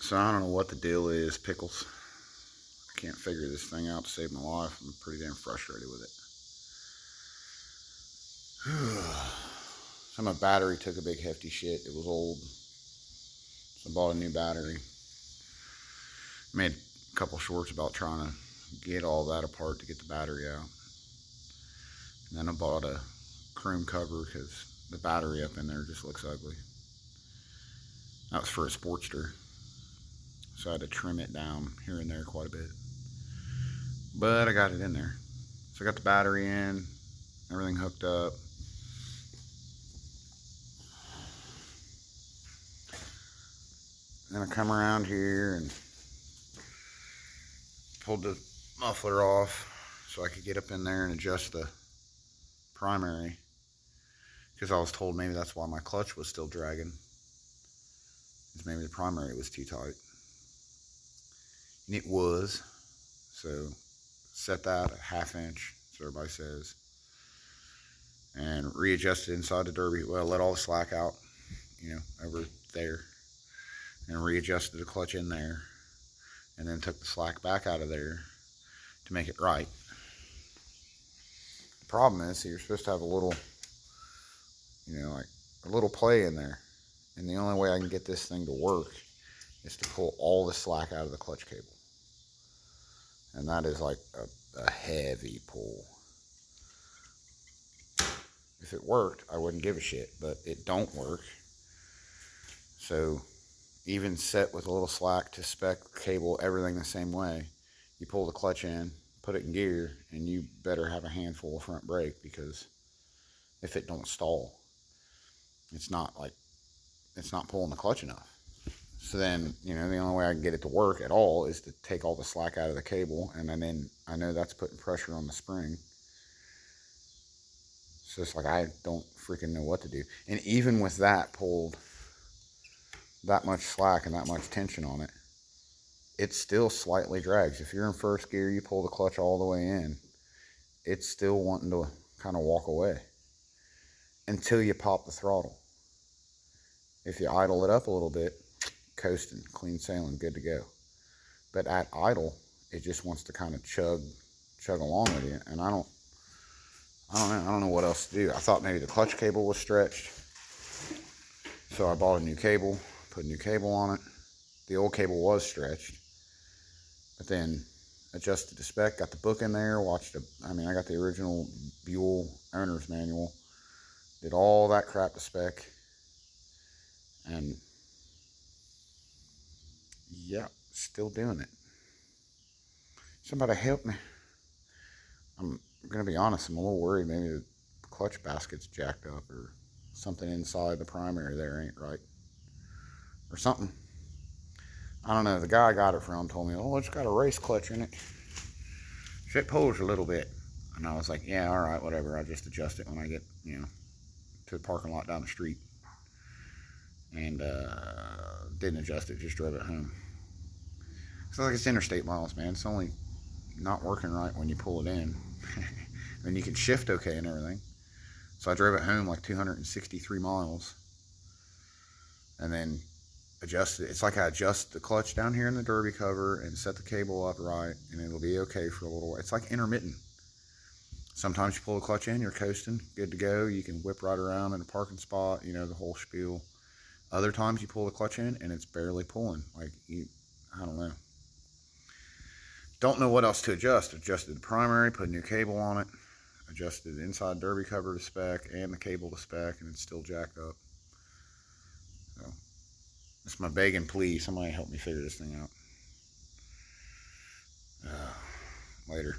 So I don't know what the deal is, pickles. I can't figure this thing out to save my life. I'm pretty damn frustrated with it. So my battery took a big hefty shit. It was old. So I bought a new battery. Made a couple shorts about trying to get all that apart to get the battery out. And then I bought a chrome cover because the battery up in there just looks ugly. That was for a Sportster. So I had to trim it down here and there quite a bit. But I got it in there. So I got the battery in, everything hooked up. Then I come around here and pulled the muffler off so I could get up in there and adjust the primary, because I was told maybe that's why my clutch was still dragging, is maybe the primary was too tight, and it was. So set that a 1/2 inch, so everybody says, and readjusted inside the derby. Well, let all the slack out, over there, and readjusted the clutch in there, and then took the slack back out of there to make it right. The problem is, you're supposed to have a little, like a little play in there, and the only way I can get this thing to work is to pull all the slack out of the clutch cable, and that is like a heavy pull. If it worked, I wouldn't give a shit, but it don't work. So even set with a little slack to spec cable, everything the same way, you pull the clutch in, put it in gear, and you better have a handful of front brake, because if it don't stall, it's not pulling the clutch enough. So then, the only way I can get it to work at all is to take all the slack out of the cable, and then I know that's putting pressure on the spring. So it's like, I don't freaking know what to do. And even with that pulled that much slack and that much tension on it, it still slightly drags. If you're in first gear, you pull the clutch all the way in, it's still wanting to kind of walk away until you pop the throttle. If you idle it up a little bit, coasting, clean sailing, good to go. But at idle, it just wants to kind of chug along with you, and I don't know what else to do. I thought maybe the clutch cable was stretched, so I bought a new cable, put a new cable on it. The old cable was stretched, but then adjusted the spec, got the book in there, I got the original Buell owner's manual, did all that crap to spec, and yeah, still doing it. Somebody help me. I'm going to be honest, I'm a little worried maybe the clutch basket's jacked up, or something inside the primary there ain't right, or something. I don't know. The guy I got it from told me, oh, it's got a race clutch in it. Shit pulls a little bit. And I was like, yeah, all right, whatever. I'll just adjust it when I get, to the parking lot down the street. And didn't adjust it, just drove it home. So like, it's interstate miles, man. It's only not working right when you pull it in. And you can shift okay and everything. So I drove it home like 263 miles. And then adjust it. It's like I adjust the clutch down here in the derby cover and set the cable up right, and it'll be okay for a little while. It's like intermittent. Sometimes you pull the clutch in, you're coasting, good to go. You can whip right around in a parking spot, the whole spiel. Other times you pull the clutch in and it's barely pulling. I don't know. Don't know what else to adjust. Adjusted the primary, put a new cable on it, adjusted the inside derby cover to spec and the cable to spec, and it's still jacked up. So it's my begging plea. Somebody help me figure this thing out. Later.